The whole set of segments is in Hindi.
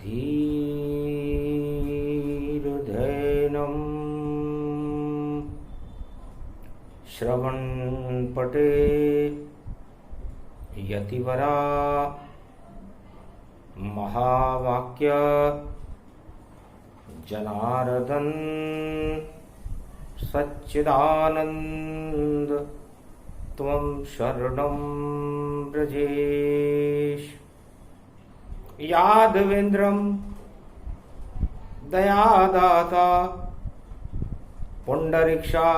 धीर्धैनं श्रवणपटे यतिवरा महावाक्य जनार्दन सच्चिदानंद त्वं शरणं व्रजेश। यादवेन्द्रं दयादाता पुंडरीक्षा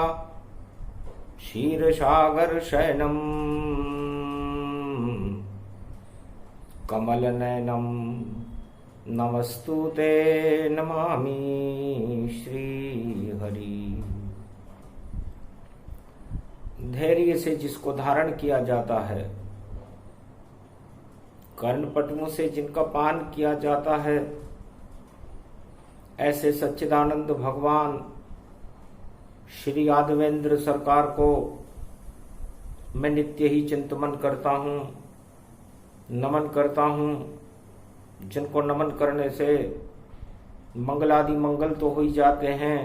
क्षीरसागर शयनं कमलनयनं नमस्तुते नमामि श्रीहरि। धैर्य से जिसको धारण किया जाता है, कर्णपटुओं से जिनका पान किया जाता है, ऐसे सच्चिदानंद भगवान श्री यादवेंद्र सरकार को मैं नित्य ही चिंतन करता हूँ, नमन करता हूँ। जिनको नमन करने से मंगलादि मंगल तो हो ही जाते हैं,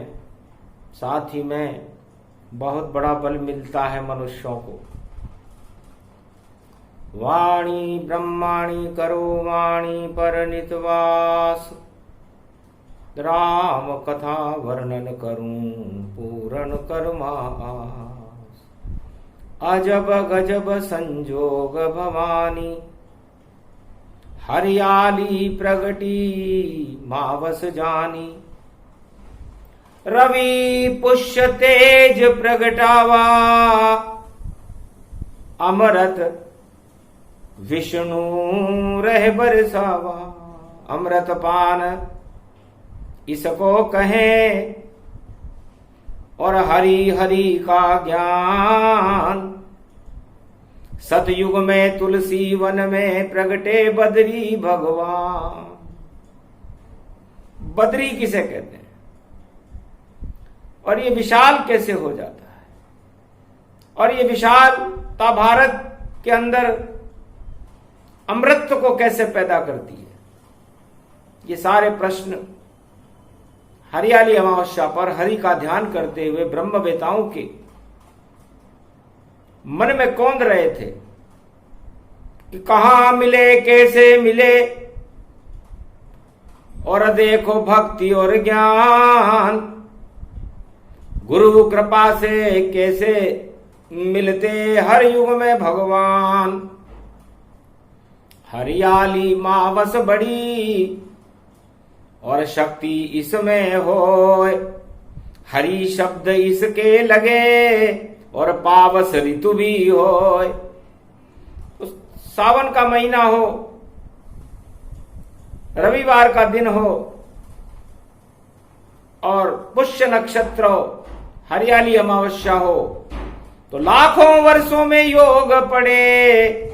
साथ ही में बहुत बड़ा बल मिलता है मनुष्यों को। वाणी ब्रह्माणी करो वाणी पर नितवास, राम कथा वर्णन करूं पूर्ण कर्मास। अजब गजब संजोग भवानी, हरियाली प्रगटी मावस जानी। रवि पुष्य तेज प्रगटावा, अमृत विष्णु रह बरसावा। अमृत पान इसको कहें और हरि हरि का ज्ञान। सतयुग में तुलसी वन में प्रगटे बद्री भगवान। बद्री किसे कहते हैं और ये विशाल कैसे हो जाता है, और ये विशालता भारत के अंदर अमृत को कैसे पैदा करती है, ये सारे प्रश्न हरियाली अमावस्या पर हरि का ध्यान करते हुए ब्रह्मवेताओं के मन में कौंध रहे थे कि कहां मिले कैसे मिले, और देखो भक्ति और ज्ञान गुरु कृपा से कैसे मिलते हर युग में भगवान। हरियाली मावस बड़ी और शक्ति इसमें होय, हरि शब्द इसके लगे और पावस ऋतु भी होय। तो सावन का महीना हो, रविवार का दिन हो और पुष्य नक्षत्र हो, हरियाली अमावस्या हो, तो लाखों वर्षों में योग पड़े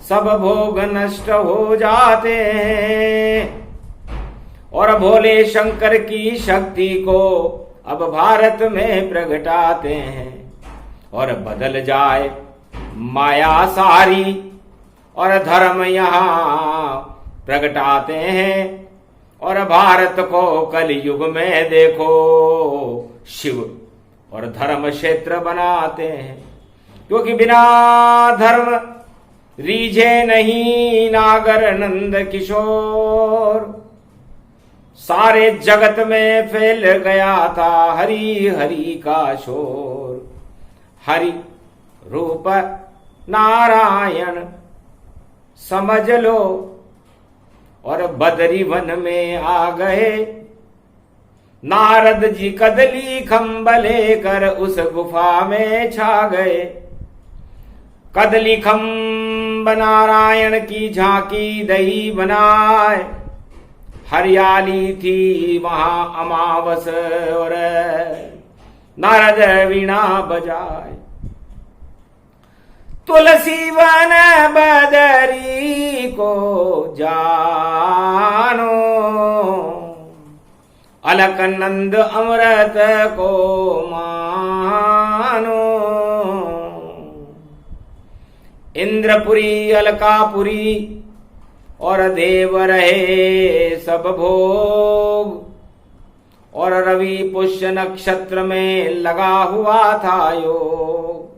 सब भोग नष्ट हो जाते हैं। और भोले शंकर की शक्ति को अब भारत में प्रगटाते हैं, और बदल जाए माया सारी और धर्म यहाँ प्रगटाते हैं। और भारत को कलयुग में देखो शिव और धर्म क्षेत्र बनाते हैं, क्योंकि बिना धर्म रीझे नहीं नागर नंद किशोर। सारे जगत में फैल गया था हरि हरि का शोर। हरि रूप नारायण समझ लो, और बदरी वन में आ गए नारद जी। कदली खम्भ लेकर उस गुफा में छा गए। कदली खम्भ नारायण की झांकी दही बनाए, हरियाली थी वहां अमावस और नारद वीणा बजाए। तुलसी वन बदरी को जानो, अलकनंद अमृत को मानो। इंद्रपुरी अलकापुरी और देव रहे सब भोग। और रवि पुष्य नक्षत्र में लगा हुआ था योग।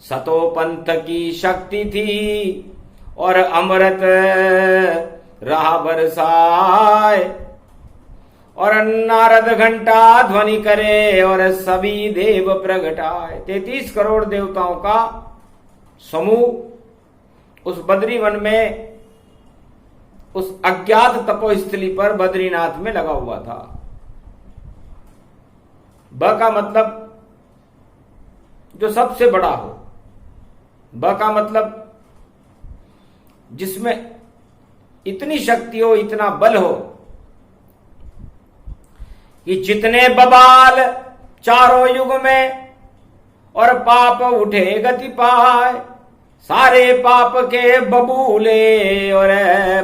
सतो पंथ की शक्ति थी और अमृत रहा बरसाए। और नारद घंटा ध्वनि करे और सभी देव प्रगटाए। 33 करोड़ देवताओं का समूह उस बद्री वन में, उस अज्ञात तपोस्थली पर बद्रीनाथ में लगा हुआ था। ब का मतलब जो सबसे बड़ा हो। ब का मतलब जिसमें इतनी शक्ति हो, इतना बल हो कि जितने बबाल चारों युग में और पाप उठे गति पाए। सारे पाप के बबूले और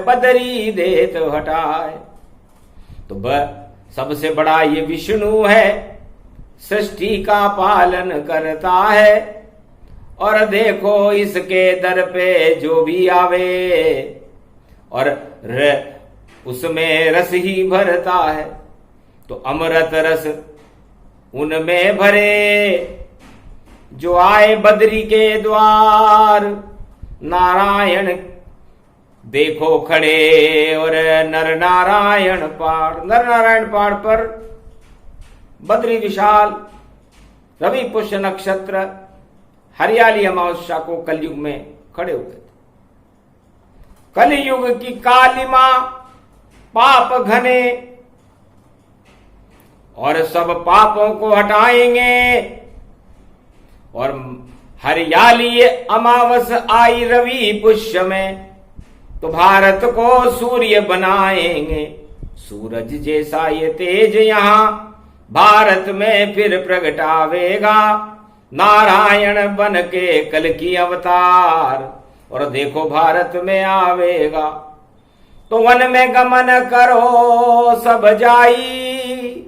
बदरी देत हटाए। तो सबसे बड़ा ये विष्णु है, सृष्टि का पालन करता है। और देखो इसके दर पे जो भी आवे और उसमें रस ही भरता है। तो अमृत रस उनमें भरे जो आए बद्री के द्वार। नारायण देखो खड़े और नर नारायण पहाड़ पर बद्री विशाल रवि पुष्य नक्षत्र हरियाली अमावस्या को कलयुग में खड़े हुए थे। कलयुग की कालिमा पाप घने और सब पापों को हटाएंगे। और हरियाली अमावस आई रवि पुष्य में तो भारत को सूर्य बनाएंगे। सूरज जैसा ये तेज यहां भारत में फिर प्रगटावेगा। नारायण बन के कल की अवतार और देखो भारत में आवेगा। तो वन में गमन करो सब जाई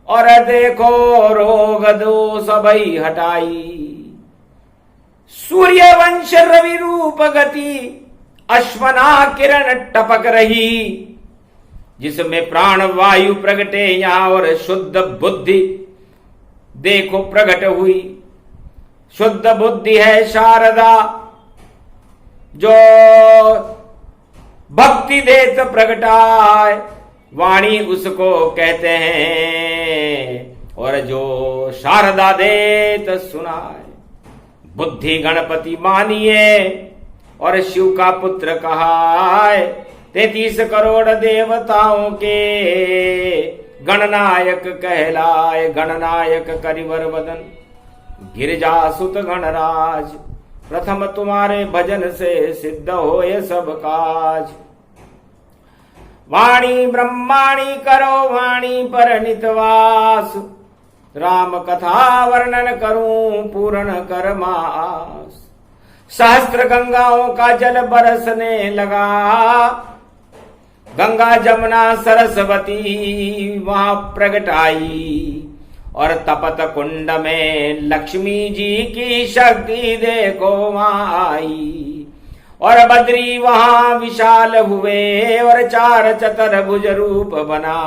और देखो रोग दो सबई हटाई। सूर्य वंश रवि रूप गति अश्वना किरण टपक रही। जिसमें प्राण वायु प्रगटे यहां और शुद्ध बुद्धि देखो प्रकट हुई। शुद्ध बुद्धि है शारदा जो भक्ति देत प्रगटाए। वाणी उसको कहते हैं और जो शारदा देत सुनाए। बुद्धि गणपति मानिए और शिव का पुत्र कहाए। 33 करोड़ देवताओं के गणनायक कहलाए। गणनायक करिवर वदन गिरिजा सुत गणराज। प्रथम तुम्हारे भजन से सिद्ध होए सब काज। वाणी ब्रह्माणी करो वाणी पर नितवास। राम कथा वर्णन करूं पूर्ण कर मास। सहस्त्र गंगाओं का जल बरसने लगा। गंगा जमुना सरस्वती वहां प्रगटाई। और तपत कुंड में लक्ष्मी जी की शक्ति देखो वहां आई। और बद्री वहां विशाल हुए और चार चतुर्भुज रूप बना।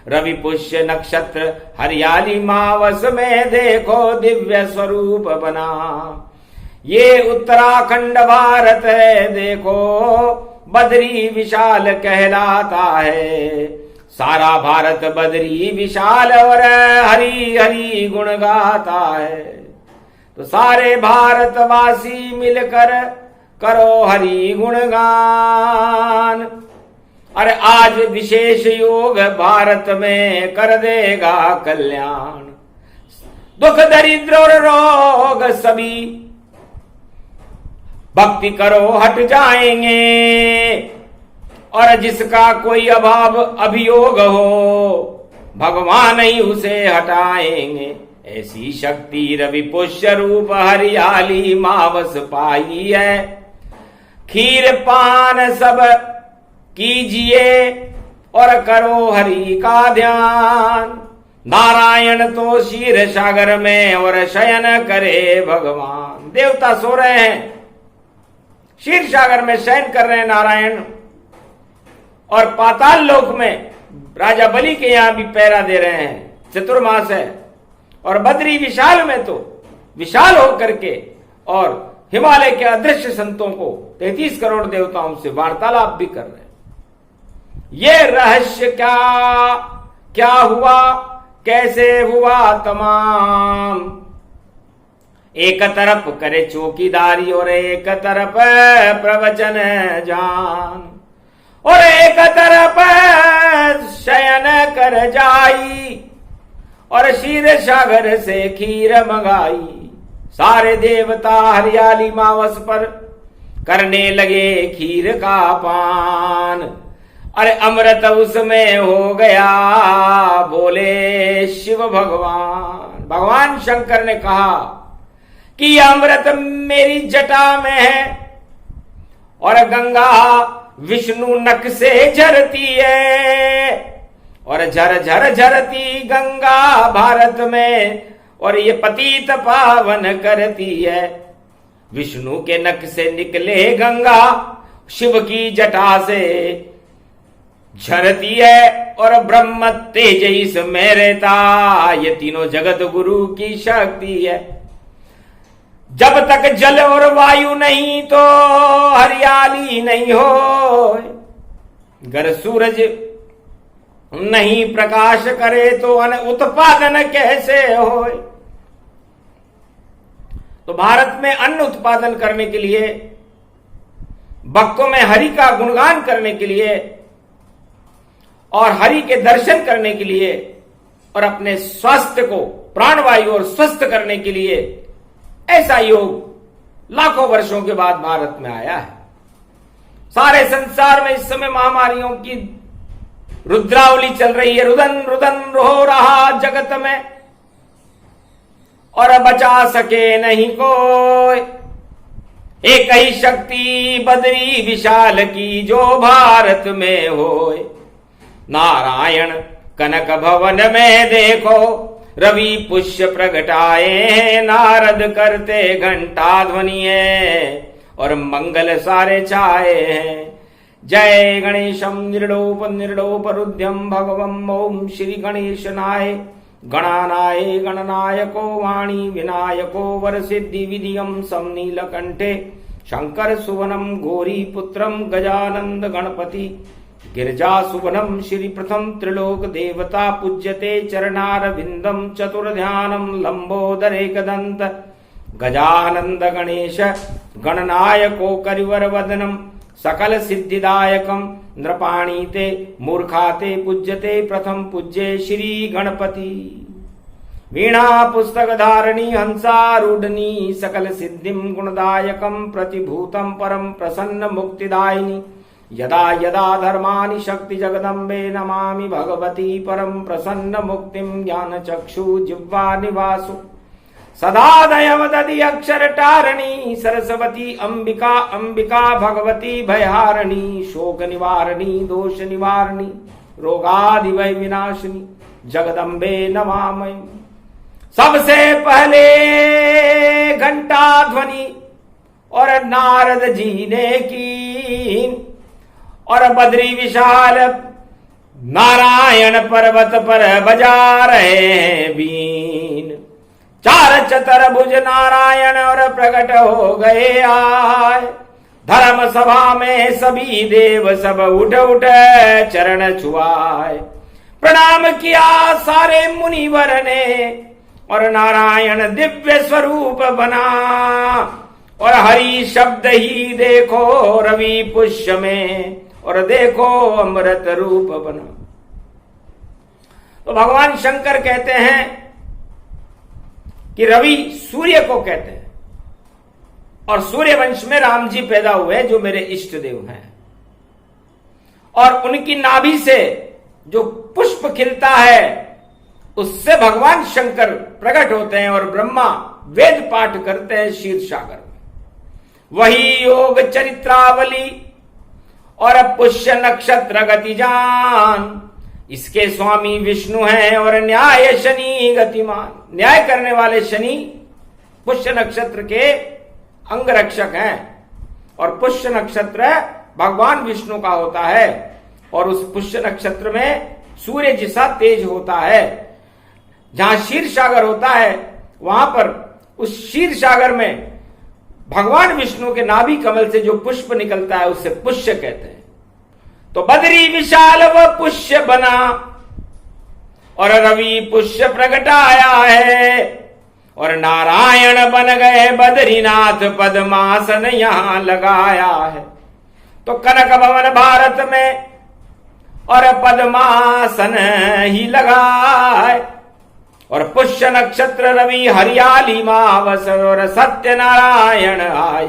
रवि पुष्य नक्षत्र हरियाली मावस में देखो दिव्य स्वरूप बना। ये उत्तराखंड भारत है देखो बद्री विशाल कहलाता है। सारा भारत बद्री विशाल और हरि हरि गुण गाता है। तो सारे भारतवासी मिलकर करो हरि गुणगान। अरे आज विशेष योग भारत में कर देगा कल्याण। दुख दरिद्र और रोग सभी भक्ति करो हट जाएंगे। और जिसका कोई अभाव अभियोग हो भगवान ही उसे हटाएंगे। ऐसी शक्ति रवि पुष्य रूप हरियाली मावस पाई है। खीर पान सब कीजिए और करो हरि का ध्यान। नारायण तो क्षीर सागर में और शयन करे भगवान। देवता सो रहे हैं क्षीर सागर में शयन कर रहे हैं नारायण, और पाताल लोक में राजा बलि के यहां भी पहरा दे रहे हैं, चतुर्मास है। और बद्री विशाल में तो विशाल होकर के और हिमालय के अदृश्य संतों को 33 करोड़ देवताओं से वार्तालाप भी कर रहे हैं। ये रहस्य क्या हुआ, कैसे हुआ तमाम, एक तरफ करे चौकीदारी और एक तरफ प्रवचन जान, और एक तरफ शयन कर जाई और क्षीर सागर से खीर मंगाई। सारे देवता हरियाली मावस पर करने लगे खीर का पान, अरे अमृत उसमें हो गया, बोले शिव भगवान। भगवान शंकर ने कहा कि यह अमृत मेरी जटा में है और गंगा विष्णु नक से झरती है, और झर झर झरती गंगा भारत में, और ये पतित पावन करती है। विष्णु के नक से निकले गंगा शिव की जटा से झरती है, और ब्रह्म तेज इसमें रहता, ये तीनों जगत गुरु की शक्ति है। जब तक जल और वायु नहीं तो हरियाली नहीं हो, अगर सूरज नहीं प्रकाश करे तो अन्न उत्पादन कैसे हो। तो भारत में अन्न उत्पादन करने के लिए, भक्तों में हरि का गुणगान करने के लिए और हरि के दर्शन करने के लिए और अपने स्वास्थ्य को प्राणवायु और स्वस्थ करने के लिए ऐसा योग लाखों वर्षों के बाद भारत में आया है। सारे संसार में इस समय महामारियों की रुद्रावली चल रही है, रुदन रुदन हो रहा जगत में, और बचा सके नहीं कोई। एक ही शक्ति बद्री विशाल की जो भारत में होए। नारायण कनक भवन में देखो रवि पुष्य प्रगटाए, नारद करते घंटा ध्वनि है और मंगल सारे छाए हैं। जय गणेशम निर्लोप रुद्यम भगवम ओम श्री गणेशनाय गणानाय गणनायको वाणी विनायको वरसिद्धि विधियम समनीलकंठे शंकर सुवनम गौरी पुत्रम गजानंद गणपति गिरिजा सुवनम श्री प्रथम त्रिलोक देवता पूज्यते चरणारविंदम चतुर्ध्यानम लंबोदरे कदंत गजानंद गणेश गणनायको करिवर वदनम सकल सिद्धिदायकम नृपाणीते मूर्खाते पूज्यते प्रथम पूज्ये श्री गणपति। वीणा पुस्तक धारणी हंसारूढ़नी सकल सिद्धिम गुणदायकम प्रतिभूतम परम प्रसन्न मुक्तिदायिनी। यदा यदा धर्मानि शक्ति जगदम्बे नमामि भगवती परम प्रसन्न मुक्तिम ज्ञान चक्षु जिह्वा निवासु। सदा दयवदति अक्षर टारणी सरस्वती अंबिका अंबिका भगवती भयहारिणी। शोक निवारणी दोष निवारणी रोगादि भय विनाशिनी जगदम्बे नमामि। सबसे पहले घंटा ध्वनि और नारद जी ने की, और बद्री विशाल नारायण पर्वत पर बजा रहे हैं बीन। चार चतुर्भुज नारायण और प्रकट हो गए आए। धर्म सभा में सभी देव सब उठ उठ चरण छुआए। प्रणाम किया सारे मुनिवर ने और नारायण दिव्य स्वरूप बना। और हरि शब्द ही देखो रवि पुष्य में और देखो अमृत रूप बना। तो भगवान शंकर कहते हैं कि रवि सूर्य को कहते हैं, और सूर्य वंश में राम जी पैदा हुए जो मेरे इष्ट देव हैं। और उनकी नाभि से जो पुष्प खिलता है उससे भगवान शंकर प्रकट होते हैं और ब्रह्मा वेद पाठ करते हैं क्षीर सागर में। वही योग चरित्रावली और पुष्य नक्षत्र गति जान, इसके स्वामी विष्णु हैं और न्याय शनि गतिमान। न्याय करने वाले शनि पुष्य नक्षत्र के अंगरक्षक हैं। और पुष्य नक्षत्र भगवान विष्णु का होता है और उस पुष्य नक्षत्र में सूर्य जैसा तेज होता है। जहां क्षीर सागर होता है वहां पर उस क्षीर सागर में भगवान विष्णु के नाभि कमल से जो पुष्प निकलता है उससे पुष्य कहते हैं। तो बद्री विशाल व पुष्य बना और रवि पुष्य प्रगटाया है और नारायण बन गए बद्रीनाथ पद्मासन यहां लगाया है। तो कनक भवन भारत में और पद्मासन ही लगा है और पुष्य नक्षत्र रवि हरियाली मावस और सत्य नारायण आय।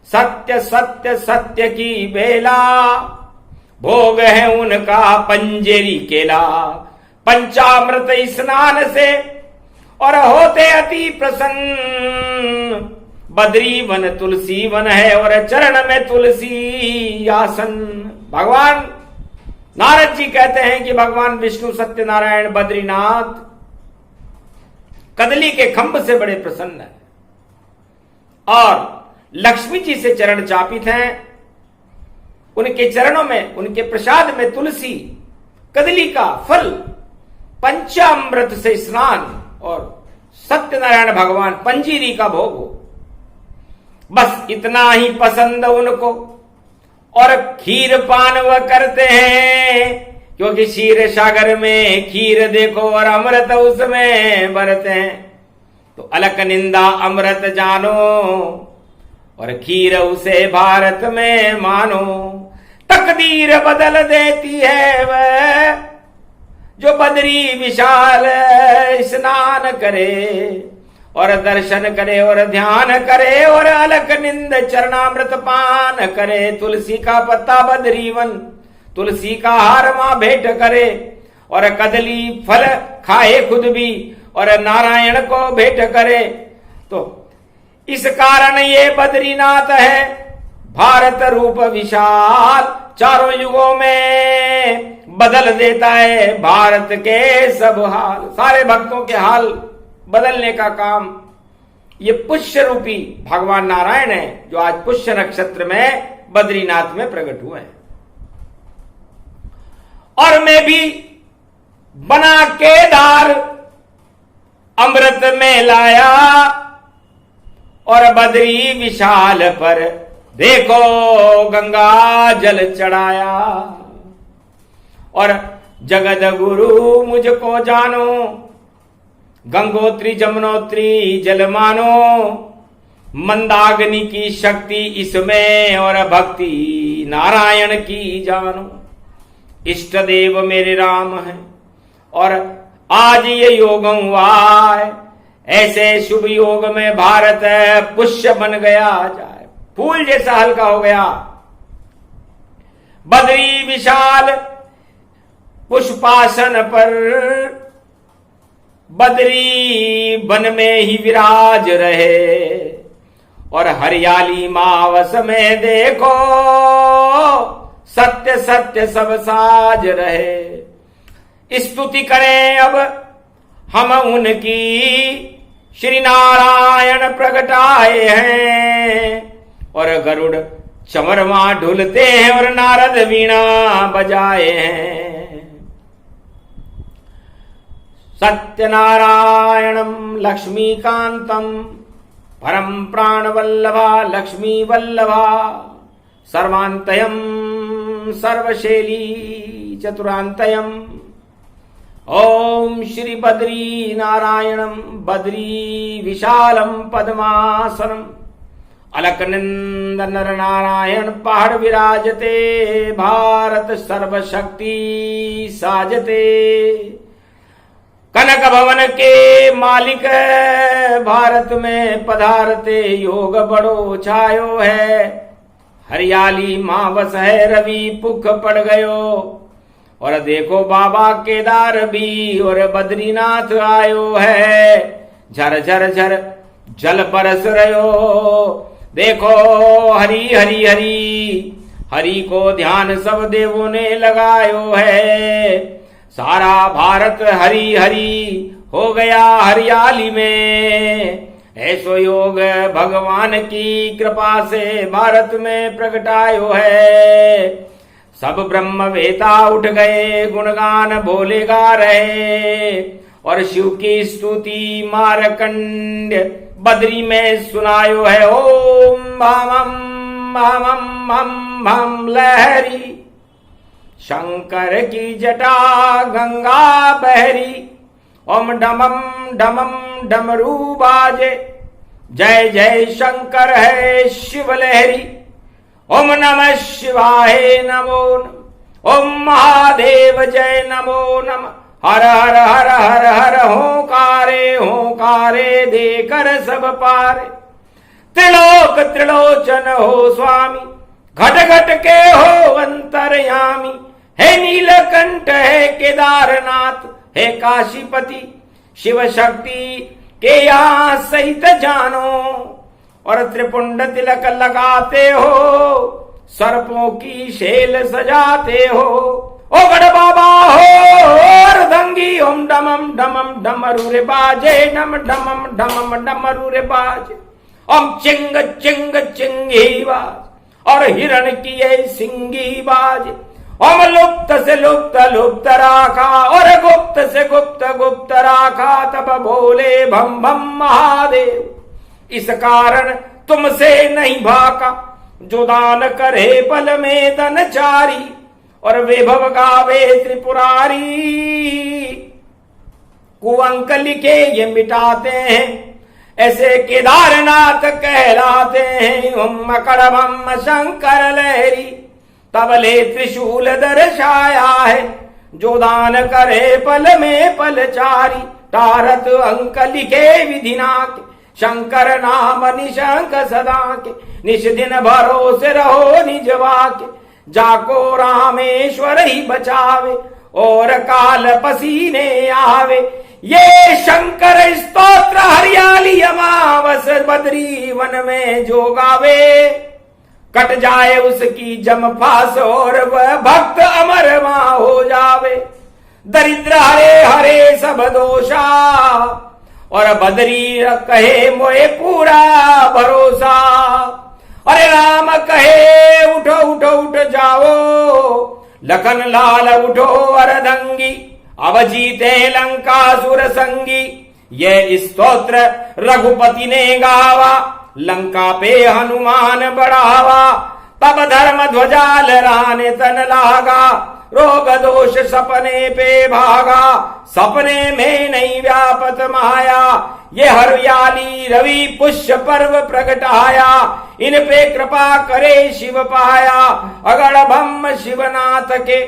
सत्य सत्य सत्य की बेला भोग है उनका पंजेरी केला। पंचामृत स्नान से और होते अति प्रसन्न। बद्री वन तुलसी वन है और चरण में तुलसी आसन। भगवान नारद जी कहते हैं कि भगवान विष्णु सत्यनारायण बद्रीनाथ कदली के खंभ से बड़े प्रसन्न है और लक्ष्मी जी से चरण चापित हैं। उनके चरणों में उनके प्रसाद में तुलसी कदली का फल पंचामृत से स्नान और सत्यनारायण भगवान पंजीरी का भोग हो। बस इतना ही पसंद उनको और खीर पान वह करते हैं क्योंकि क्षीर सागर में खीर देखो और अमृत उसमें भरते हैं। तो अलक निंदा अमृत जानो और खीर उसे भारत में मानो। तकदीर बदल देती है वह जो बद्री विशाल स्नान करे और दर्शन करे और ध्यान करे और अलक निंद चरणामृत पान करे। तुलसी का पत्ता बद्रीवन तुलसी का हार मां भेंट करे और कदली फल खाए खुद भी और नारायण को भेंट करे। तो इस कारण ये बद्रीनाथ है भारत रूप विशाल। चारों युगों में बदल देता है भारत के सब हाल। सारे भक्तों के हाल बदलने का काम ये पुष्य रूपी भगवान नारायण है जो आज पुष्य नक्षत्र में बद्रीनाथ में प्रकट हुए हैं। और मैं भी बना केदार अमृत में लाया और बद्री विशाल पर देखो गंगा जल चढ़ाया। और जगत गुरु मुझको जानो गंगोत्री जमुनोत्री जल मानो। मंदाग्नि की शक्ति इसमें और भक्ति नारायण की जानो। इष्ट देव मेरे राम है और आज ये योग हुआ है। ऐसे शुभ योग में भारत पुष्य बन गया जाए फूल जैसा हल्का हो गया। बद्री विशाल पुष्पासन पर बद्री वन में ही विराज रहे और हरियाली मावस में देखो सत्य सत्य सब साज रहे। स्तुति करें अब हम उनकी श्री नारायण प्रगटाए हैं और गरुड़ चमरमा ढुलते हैं और नारद वीणा बजाए हैं। सत्यनारायणम लक्ष्मीकांतम परम प्राण वल्लभा लक्ष्मी वल्लभा सर्वांतयम सर्वशैली चतुरांतयम। ओम श्री बद्री नारायणम बद्री विशालम पद्मासनम अलकनंद नर नारायण पहाड़ विराजते भारत सर्वशक्ति साजते। कनक भवन के मालिक भारत में पधारते योग बड़ो छायो है। हरियाली मावस है रवि पुख पड़ गयो और देखो बाबा केदार भी और बद्रीनाथ आयो है। झर झर झर जल बरस रहो देखो हरी हरी हरी हरि को ध्यान सब देवों ने लगायो है। सारा भारत हरी हरी हो गया हरियाली में। ऐसो योग भगवान की कृपा से भारत में प्रगटायो है। सब ब्रह्म वेता उठ गए, गुणगान भोले गा रहे, और शिव की स्तुति मारकंड बद्री में सुनायो है। ओम भम भम भम भम लहरी, शंकर की जटा गंगा बहरी। ओम डमम डमम डमरू बाजे, जय जय शंकर है शिव लहरी। ओम नमः शिवाय नमो नमः, ओम महादेव जय नमो नमः। हर हर हर हर हर होकारे होकारे देकर सब पारे। त्रिलोक त्रिलोचन हो स्वामी, घट घट के हो अंतर्यामी। हे नीलकंठ है केदारनाथ, हे काशीपति शिव शक्ति के यहाँ सहित जानो। और त्रिपुंड तिलक लगाते हो, सर्पों की शेल सजाते हो। ओ गढ़ बाबा हो अर्धंगी, ओम डमम डमम डमरू रे बाजे, डम डमम डमम डमरू रे बाजे। ओम चिंग चिंग चिंगी बाज, और हिरण की ये सिंगी बाजे। ओम लुप्त से लुप्त लुप्त राखा, और गुप्त से गुप्त गुप्त राखा। तब बोले भम भम महादेव, इस कारण तुमसे नहीं भाका। जो दान करे बल में धनचारी, और वैभव गावे त्रिपुरारी। कुअंक लिखे ये मिटाते हैं, ऐसे केदारनाथ कहलाते हैं। ओम मकड़म शंकर लहरी, तबले त्रिशूल दर्शाया है। जो दान करे पल में पलचारी, तारत अंक लिखे विधिना के। शंकर नाम निशंक सदा के, निश दिन भरोसे रहो निजवा के। जाको रामेश्वर ही बचावे, और काल पसीने आवे। ये शंकर स्तोत्र हरियाली अमावस बद्री वन में जो गावे। कट जाए उसकी जम फास, और वह भक्त अमर वहां हो जावे। दरिद्र हरे हरे सब दोषा, और बद्री कहे मोए पूरा भरोसा। अरे राम कहे उठो उठो उठ जाओ, लखन लाल उठो अर्धंगी। अब जीते लंकासुर संगी, ये स्तोत्र रघुपति ने गावा। लंका पे हनुमान बढ़ावा, तब धर्म ध्वजा लहराने तन लागा। रोग दोष सपने पे भागा, सपने में नहीं व्यापत माया। ये हरियाली रवि पुष्य पर्व प्रगटाया, इन पे कृपा करे शिव पाया। अगड़ भम शिवनाथ के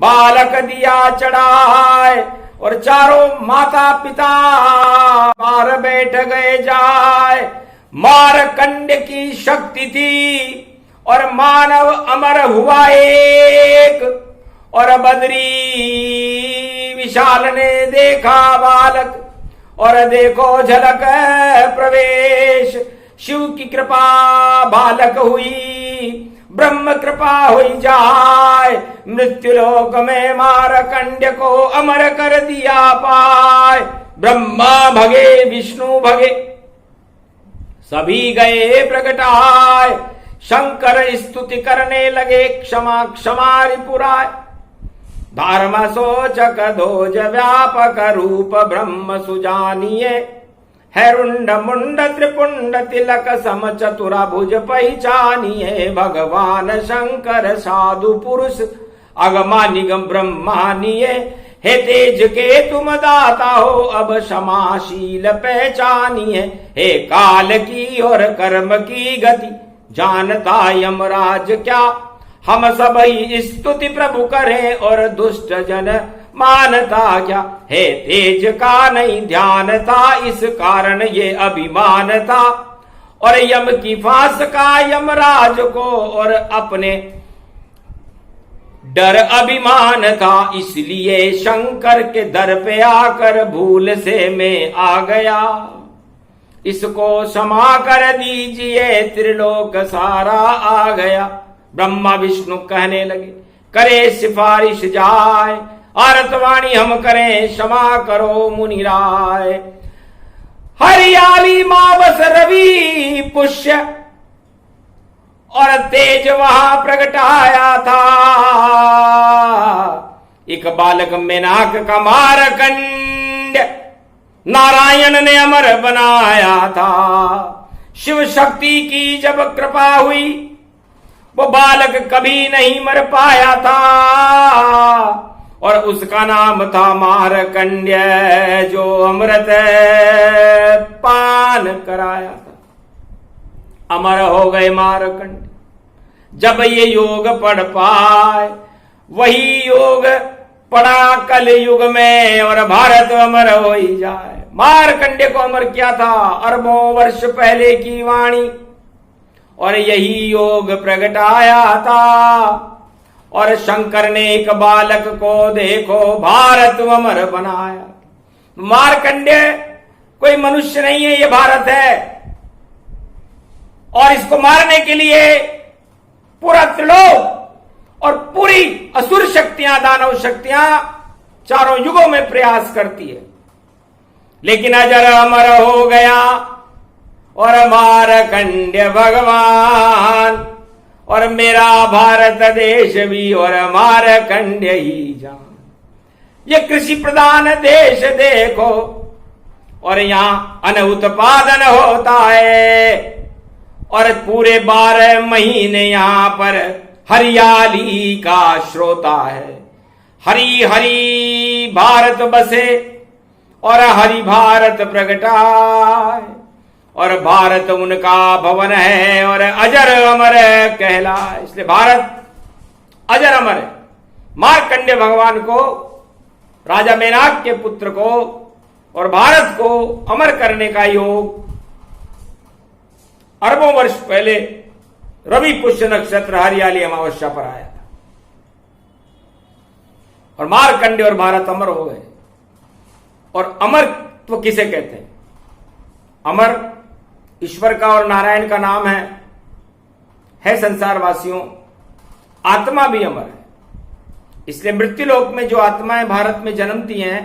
बालक दिया चढ़ाए, और चारों माता पिता मार बैठ गए जाए। मारकंड की शक्ति थी, और मानव अमर हुआ एक। और बद्री विशाल ने देखा बालक, और देखो झलक प्रवेश। शिव की कृपा बालक हुई, ब्रह्म कृपा हुई जाय। मृत्युलोक में मारकंड को अमर कर दिया पाए। ब्रह्मा भगे विष्णु भगे, सभी गए प्रगटाए। शंकर स्तुति करने लगे, क्षमा क्षमा रिपुराय। धर्म सोचक दोज व्यापक रूप ब्रह्म सुजानिए। है रुंड मुंड त्रिपुंड तिलक सम चतुरा भुज पहचानिए। भगवान शंकर साधु पुरुष अगमा निगम ब्रह्मानिए। हे तेज के तुम दाता हो, अब क्षमाशील पहचानिए। हे काल की और कर्म की गति, जानता यमराज क्या। हम सब ही स्तुति प्रभु करें, और दुष्ट जन मानता क्या। हे तेज का नहीं ध्यान था, इस कारण ये अभिमान था। और यम की फांस का यमराज को, और अपने डर अभिमान था। इसलिए शंकर के दर पे आकर भूल से मैं आ गया। इसको क्षमा कर दीजिए, त्रिलोक सारा आ गया। ब्रह्मा विष्णु कहने लगे, करे सिफारिश जाए। आरतवाणी हम करें, क्षमा करो मुनिराय। हरियाली मावस रवि पुष्य और तेज वहां प्रगटाया था। एक बालक मेनाक का मारकंड नारायण ने अमर बनाया था। शिव शक्ति की जब कृपा हुई वो बालक कभी नहीं मर पाया था और उसका नाम था मारकंड्य, जो अमृत पान कराया था। अमर हो गए मारकंड जब ये योग पढ़ पाए, वही योग पढ़ा कल युग में और भारत अमर हो ही जाए। मारकंडे को अमर किया था अरबों वर्ष पहले की वाणी और यही योग प्रगटाया था। और शंकर ने एक बालक को देखो भारत अमर बनाया। मारकंडे कोई मनुष्य नहीं है, ये भारत है और इसको मारने के लिए पूरा त्रिलोक और पूरी असुर शक्तियां, दानव शक्तियां चारों युगों में प्रयास करती है, लेकिन अजर अमर हो गया और मारकंड्य भगवान और मेरा भारत देश भी और मारकंड्य ही जान। ये कृषि प्रधान देश देखो और यहां अन्न उत्पादन होता है और पूरे 12 महीने यहां पर हरियाली का श्रोता है। हरी हरी भारत बसे और हरि भारत प्रगटाए और भारत उनका भवन है और अजर अमर कहलाए। इसलिए भारत अजर अमर है। मार्कंडेय भगवान को, राजा मेनाक के पुत्र को और भारत को अमर करने का योग अरबों वर्ष पहले रवि पुष्य नक्षत्र हरियाली अमावस्या पर आया था और मार्कंडेय और भारत अमर हो गए। और अमर तो किसे कहते हैं? अमर ईश्वर का और नारायण का नाम है संसारवासियों। आत्मा भी अमर है। इसलिए मृत्युलोक में जो आत्माएं भारत में जन्मती हैं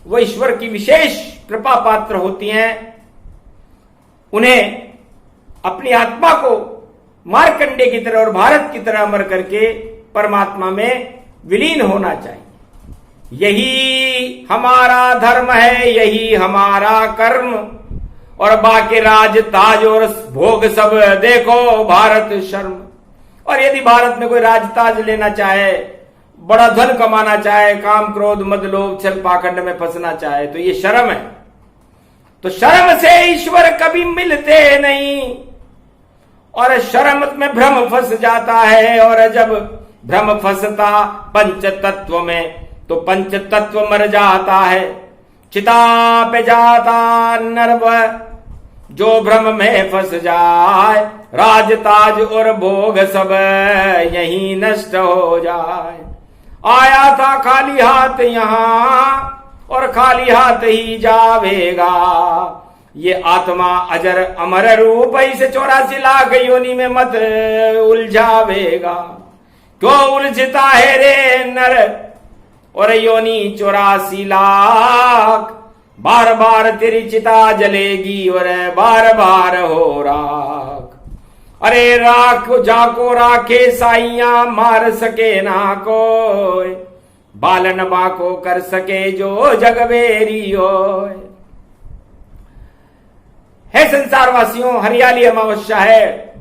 वो ईश्वर की विशेष कृपा पात्र होती हैं। उन्हें अपनी आत्मा को मार्कंडेय की तरह और भारत की तरह अमर करके परमात्मा में विलीन होना चाहिए। यही हमारा धर्म है, यही हमारा कर्म और बाकी राज ताज और भोग सब देखो भारत शर्म। और यदि भारत में कोई राज ताज लेना चाहे, बड़ा धन कमाना चाहे, काम क्रोध मद लोभ छल पाखंड में फंसना चाहे तो ये शर्म है। तो शर्म से ईश्वर कभी मिलते नहीं और शर्म में भ्रम फंस जाता है। और जब भ्रम फंसता पंच तत्व में तो पंच तत्व मर जाता है। चिता पे जाता नर्व जो भ्रम में फंस जाए, राज ताज और भोग सब यही नष्ट हो जाए। आया था खाली हाथ यहां और खाली हाथ ही जावेगा। ये आत्मा अजर अमर रूप इसे 84 लाख योनि में मत उलझावेगा। क्यों उलझता है रे नर और योनि 84 लाख। बार बार तेरी चिता जलेगी और बार बार हो राख। अरे राख जाको राखे साइया, मार सके ना कोई। बालन बाको कर सके जो जगबेरी होए। है संसारवासियों, हरियाली अमावस्या है।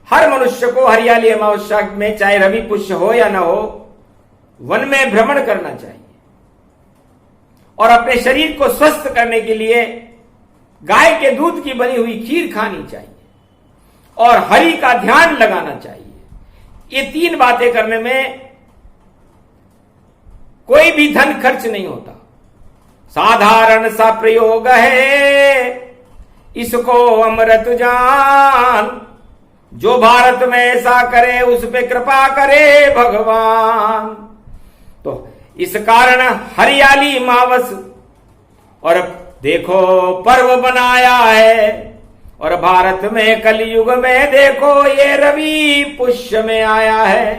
हर मनुष्य को हरियाली अमावस्या में, चाहे रवि पुष्य हो या न हो, वन में भ्रमण करना चाहिए और अपने शरीर को स्वस्थ करने के लिए गाय के दूध की बनी हुई खीर खानी चाहिए और हरि का ध्यान लगाना चाहिए। ये 3 बातें करने में कोई भी धन खर्च नहीं होता। साधारण सा प्रयोग है, इसको अमृत जान। जो भारत में ऐसा करे उस पे कृपा करे भगवान। तो इस कारण हरियाली मावस और देखो पर्व बनाया है। और भारत में कलयुग में देखो ये रवि पुष्य में आया है।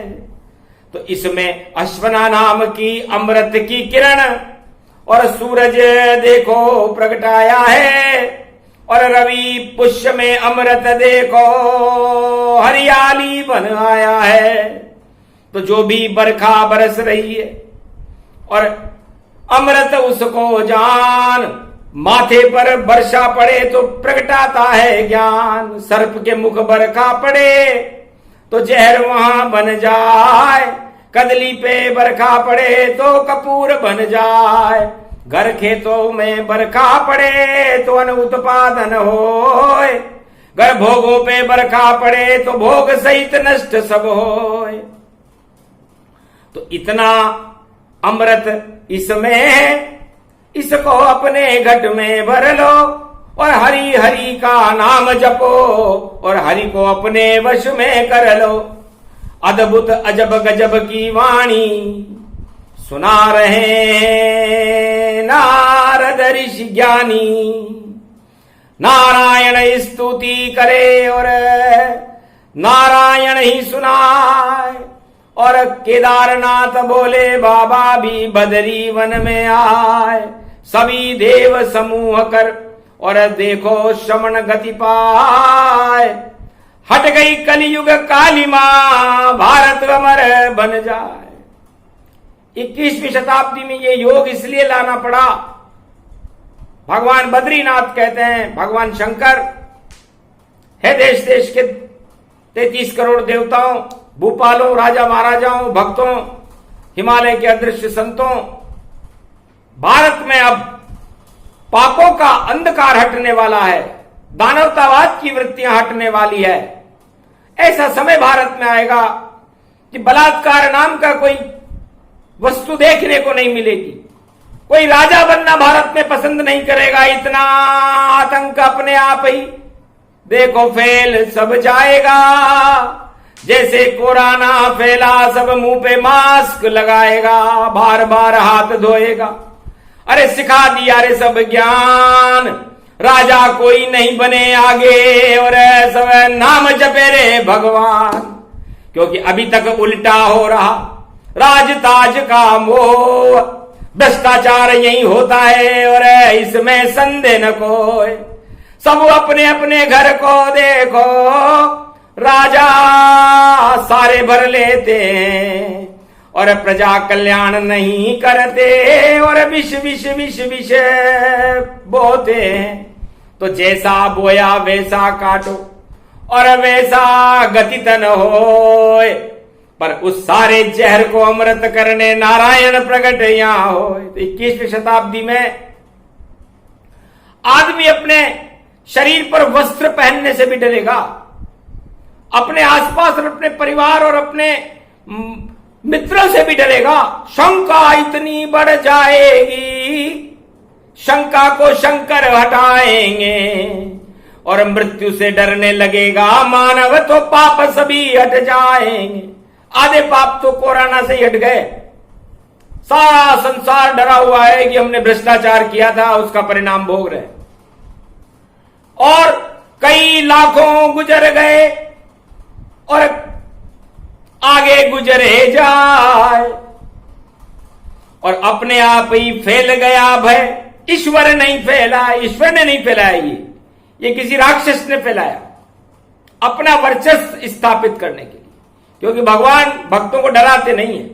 तो इसमें अश्वना नाम की अमृत की किरण और सूरज देखो प्रगटाया है, और रवि पुष्य में अमृत देखो हरियाली बन आया है। तो जो भी बरखा बरस रही है और अमृत उसको जान, माथे पर वर्षा पड़े तो प्रगटाता है ज्ञान। सर्प के मुख बरखा पड़े तो जहर वहां बन जाए, कदली पे बरखा पड़े तो कपूर बन जाए। घर खेतों में बरखा पड़े तो अन्न उत्पादन होए, घर भोगों पे बरखा पड़े तो भोग सहित नष्ट सब होए। तो इतना अमृत इसमें है, इसको अपने घट में भर लो और हरि हरि का नाम जपो और हरि को अपने वश में कर लो। अद्भुत अजब गजब की वाणी सुना रहे नारद ऋषि ज्ञानी। नारायण स्तुति करे और नारायण ही सुनाए, और केदारनाथ बोले बाबा भी बदरी वन में आए। सभी देव समूह कर और देखो श्रवण गति पाए, हट गई कलयुग कालिमा भारत अमर बन जाए। 21वीं शताब्दी में ये योग इसलिए लाना पड़ा, भगवान बद्रीनाथ कहते हैं, भगवान शंकर है देश देश के 33 करोड़ देवताओं, भूपालों, राजा महाराजाओं, भक्तों, हिमालय के अदृश्य संतों, भारत में अब पापों का अंधकार हटने वाला है, दानवतावाद की वृत्तियां हटने वाली है। ऐसा समय भारत में आएगा कि बलात्कार नाम का कोई वस्तु देखने को नहीं मिलेगी। कोई राजा बनना भारत में पसंद नहीं करेगा। इतना आतंक अपने आप ही देखो फैल सब जाएगा। जैसे कोरोना फैला सब मुंह पे मास्क लगाएगा, बार बार हाथ धोएगा। अरे सिखा दिया रे सब ज्ञान, राजा कोई नहीं बने आगे और सब नाम जपे रे भगवान। क्योंकि अभी तक उल्टा हो रहा, राज ताज का मोह, भ्रष्टाचार यही होता है और इसमें संदेह न कोई। सब अपने अपने घर को देखो, राजा सारे भर लेते हैं और प्रजा कल्याण नहीं करते और विष विष विष विष बोते हैं। तो जैसा बोया वैसा काटो और वैसा गतितन होए, पर उस सारे जहर को अमृत करने नारायण प्रकट यहां हो। तो 21वीं शताब्दी में आदमी अपने शरीर पर वस्त्र पहनने से भी डरेगा, अपने आसपास और अपने परिवार और अपने मित्रों से भी डरेगा। शंका इतनी बढ़ जाएगी, शंका को शंकर हटाएंगे और मृत्यु से डरने लगेगा मानव, तो पाप सभी हट जाएंगे। आधे पाप तो कोरोना से ही हट गए। सारा संसार डरा हुआ है कि हमने भ्रष्टाचार किया था, उसका परिणाम भोग रहे, और कई लाखों गुजर गए और आगे गुजरे जाए और अपने आप ही फैल गया भय। ईश्वर नहीं फैला, ईश्वर ने नहीं फैलाया, ये किसी राक्षस ने फैलाया अपना वर्चस्व स्थापित करने के लिए। क्योंकि भगवान भक्तों को डराते नहीं है।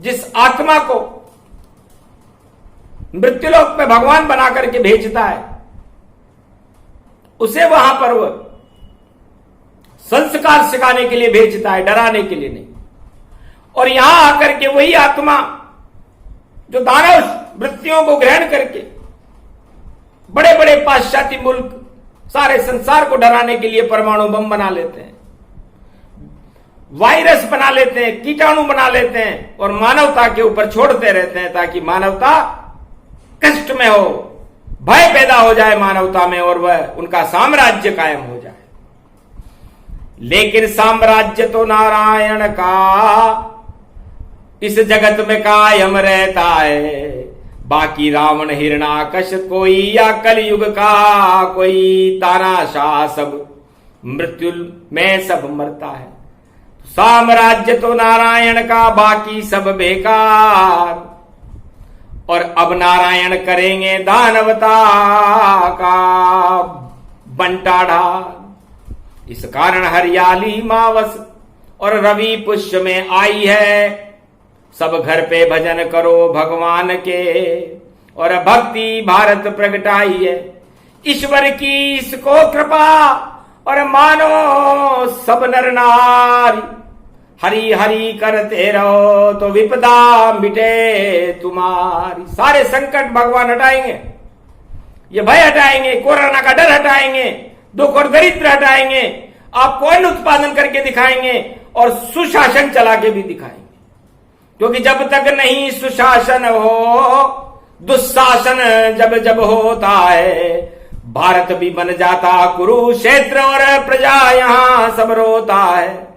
जिस आत्मा को मृत्युलोक में भगवान बना करके भेजता है, उसे वहां पर वो संस्कार सिखाने के लिए भेजता है, डराने के लिए नहीं। और यहां आकर के वही आत्मा जो दानव वृत्तियों को ग्रहण करके बड़े बड़े पाश्चात्य मुल्क सारे संसार को डराने के लिए परमाणु बम बना लेते हैं, वायरस बना लेते हैं, कीटाणु बना लेते हैं और मानवता के ऊपर छोड़ते रहते हैं ताकि मानवता कष्ट में हो, भय पैदा हो जाए मानवता में और वह उनका साम्राज्य कायम हो जाए। लेकिन साम्राज्य तो नारायण का इस जगत में कायम रहता है। बाकी रावण हिरणाकश कोई या कलयुग का कोई तानाशाह, सब मृत्यु में सब मरता है। साम्राज्य तो नारायण का, बाकी सब बेकार। और अब नारायण करेंगे दानवता का बंटाढ़ा। इस कारण हरियाली मावस और रवि पुष्य में आई है। सब घर पे भजन करो भगवान के और भक्ति भारत प्रगटाई है। ईश्वर की इसको कृपा और मानो सब नर नारी। हरि हरि करते रहो तो विपदा मिटे तुम्हारी। सारे संकट भगवान हटाएंगे, ये भय हटाएंगे, कोरोना का डर हटाएंगे, दुख और दरिद्र हटाएंगे, आपको अन्न उत्पादन करके दिखाएंगे और सुशासन चला के भी दिखाएंगे। क्योंकि जब तक नहीं सुशासन हो, दुशासन जब जब होता है, भारत भी बन जाता कुरुक्षेत्र और प्रजा यहां सब रोता है।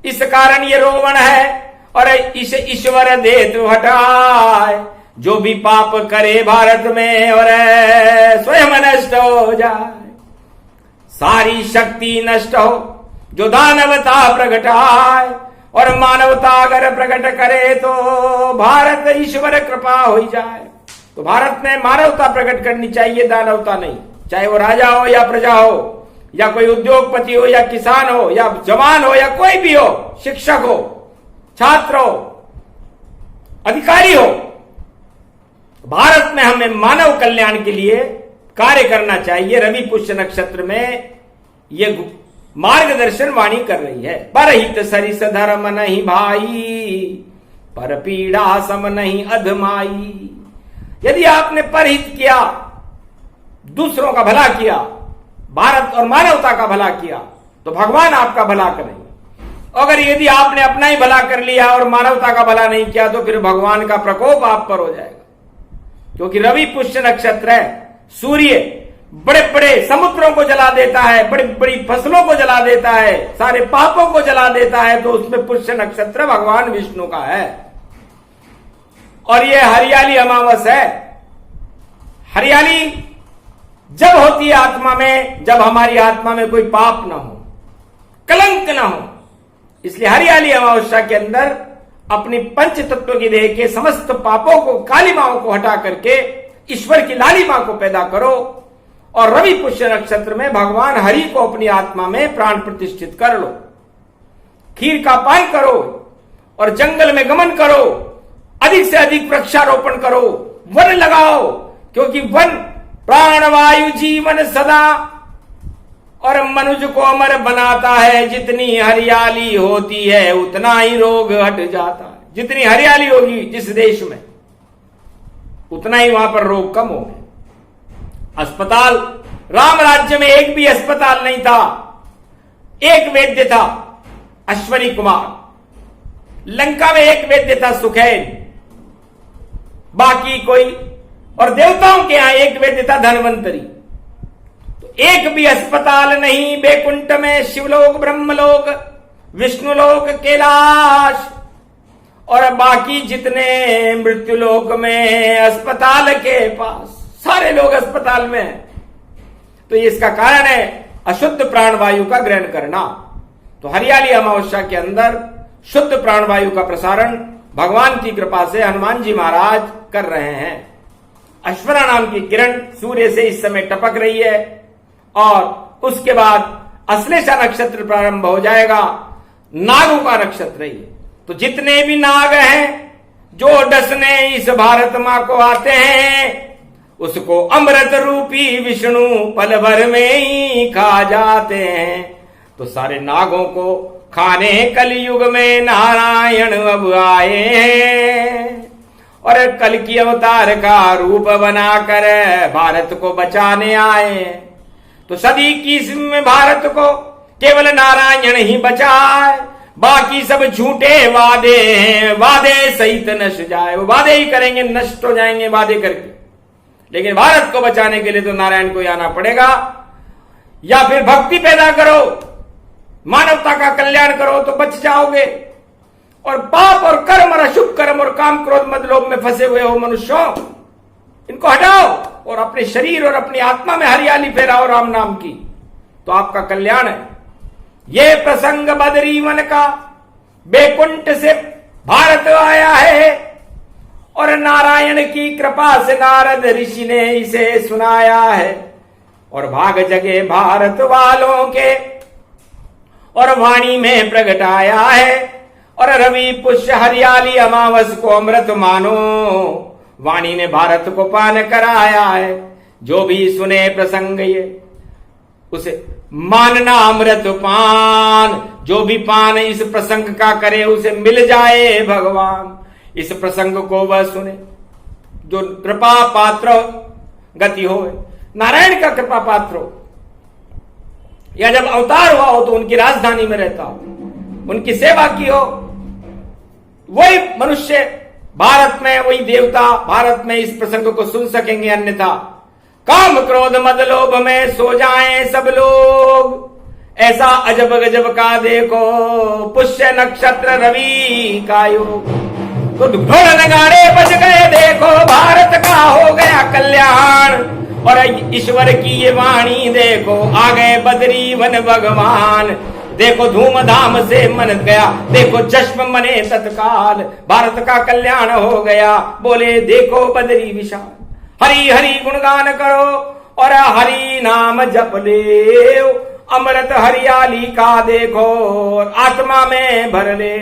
इस कारण ये रोवण है और इस ईश्वर दे तो हटाए। जो भी पाप करे भारत में और स्वयं नष्ट हो जाए। सारी शक्ति नष्ट हो जो दानवता प्रगटाए और मानवता अगर प्रकट करे तो भारत ईश्वर कृपा हो जाए। तो भारत में मानवता प्रकट करनी चाहिए, दानवता नहीं। चाहे वो राजा हो या प्रजा हो या कोई उद्योगपति हो या किसान हो या जवान हो या कोई भी हो, शिक्षक हो, छात्र हो, अधिकारी हो। भारत में हमें मानव कल्याण के लिए कार्य करना चाहिए। रवि पुष्य नक्षत्र में ये मार्गदर्शन वाणी कर रही है। परहित सरिस धर्म नहीं भाई, पर पीड़ा सम नहीं अधमाई। यदि आपने परहित किया, दूसरों का भला किया, भारत और मानवता का भला किया, तो भगवान आपका भला करेंगे। अगर यदि आपने अपना ही भला कर लिया और मानवता का भला नहीं किया तो फिर भगवान का प्रकोप आप पर हो जाएगा। क्योंकि रवि पुष्य नक्षत्र है। सूर्य बड़े बड़े समुद्रों को जला देता है, बड़ी बड़ी फसलों को जला देता है, सारे पापों को जला देता है। तो उसमें पुष्य नक्षत्र भगवान विष्णु का है। और ये हरियाली अमावस है। हरियाली जब होती है आत्मा में, जब हमारी आत्मा में कोई पाप ना हो, कलंक ना हो। इसलिए हरियाली अमावस्या के अंदर अपनी पंच तत्व की देह के समस्त पापों को, कालिमाओं को हटा करके ईश्वर की लालिमा को पैदा करो। और रवि पुष्य नक्षत्र में भगवान हरि को अपनी आत्मा में प्राण प्रतिष्ठित कर लो। खीर का पान करो और जंगल में गमन करो। अधिक से अधिक वृक्षारोपण करो, वन लगाओ। क्योंकि वन प्राणवायु जीवन सदा और मनुष्य को अमर बनाता है। जितनी हरियाली होती है उतना ही रोग हट जाता है। जितनी हरियाली होगी जिस देश में, उतना ही वहां पर रोग कम होंगे। अस्पताल, राम राज्य में एक भी अस्पताल नहीं था, एक वैद्य था अश्वनी कुमार। लंका में एक वैद्य था सुखैन, बाकी कोई। और देवताओं के यहां एक वैद्य था धन्वंतरी। तो एक भी अस्पताल नहीं बैकुंठ में, शिवलोक, ब्रह्मलोक, विष्णुलोक, कैलाश और बाकी जितने मृत्युलोक में अस्पताल के पास, सारे लोग अस्पताल में हैं। तो इसका कारण है अशुद्ध प्राणवायु का ग्रहण करना। तो हरियाली अमावस्या के अंदर शुद्ध प्राणवायु का प्रसारण भगवान की कृपा से हनुमान जी महाराज कर रहे हैं। अश्वरा नाम की किरण सूर्य से इस समय टपक रही है और उसके बाद अश्लेषा नक्षत्र प्रारंभ हो जाएगा। नागों का नक्षत्र है। तो जितने भी नाग हैं जो डसने इस भारत मां को आते हैं, उसको अमृत रूपी विष्णु पल भर में ही खा जाते हैं। तो सारे नागों को खाने कलयुग में नारायण अब आए हैं और कल की अवतार का रूप बनाकर भारत को बचाने आए हैं। तो सदी की इसमें भारत को केवल नारायण ही बचाए। बाकी सब झूठे वादे हैं, वादे सहित नष्ट जाए। वो वादे ही करेंगे, नष्ट हो जाएंगे वादे करके। लेकिन भारत को बचाने के लिए तो नारायण को आना पड़ेगा। या फिर भक्ति पैदा करो, मानवता का कल्याण करो तो बच जाओगे। और पाप और कर्म और अशुभ कर्म और काम क्रोध मद लोभ में फंसे हुए हो मनुष्यों, इनको हटाओ और अपने शरीर और अपनी आत्मा में हरियाली फैलाओ राम नाम की, तो आपका कल्याण है। ये प्रसंग बदरी वन का बैकुंठ से भारत आया है और नारायण की कृपा से नारद ऋषि ने इसे सुनाया है। और भाग जगे भारत वालों के और वाणी में प्रगटाया है। और रवि पुष्य हरियाली अमावस को अमृत मानो, वाणी ने भारत को पान कराया है। जो भी सुने प्रसंग ये उसे मानना अमृत पान, जो भी पान इस प्रसंग का करे उसे मिल जाए भगवान। इस प्रसंग को वह सुने जो कृपा पात्र गति हो, नारायण का कृपा पात्र हो, या जब अवतार हुआ हो तो उनकी राजधानी में रहता हो, उनकी सेवा की हो, वही मनुष्य भारत में, वही देवता भारत में इस प्रसंग को सुन सकेंगे। अन्यथा काम क्रोध मद लोभ में सो जाएं सब लोग। ऐसा अजब गजब का देखो पुष्य नक्षत्र रवि का योग। तो ढोल नगाड़े बज गए देखो, भारत का हो गया कल्याण। और ईश्वर की ये वाणी देखो, आ गए बद्री वन भगवान। देखो धूमधाम से मन गया, देखो जश्न मने तत्काल, भारत का कल्याण हो गया। बोले देखो बद्री विशाल, हरि हरि गुणगान करो और हरि नाम जप ले। अमृत हरियाली का देखो आत्मा में भर ले।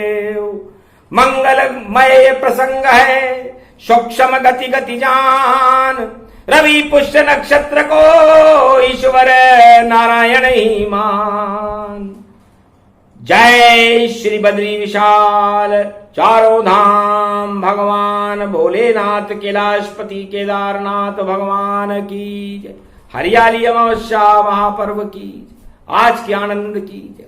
मंगलमय प्रसंग है, सूक्ष्म गति गति जान। रवि पुष्य नक्षत्र को ईश्वर नारायण ही मान। जय श्री बद्री विशाल चारों धाम भगवान भोलेनाथ कैलाशपति केदारनाथ भगवान की जय। हरियाली अमावस्या महापर्व की आज के आनंद की जय।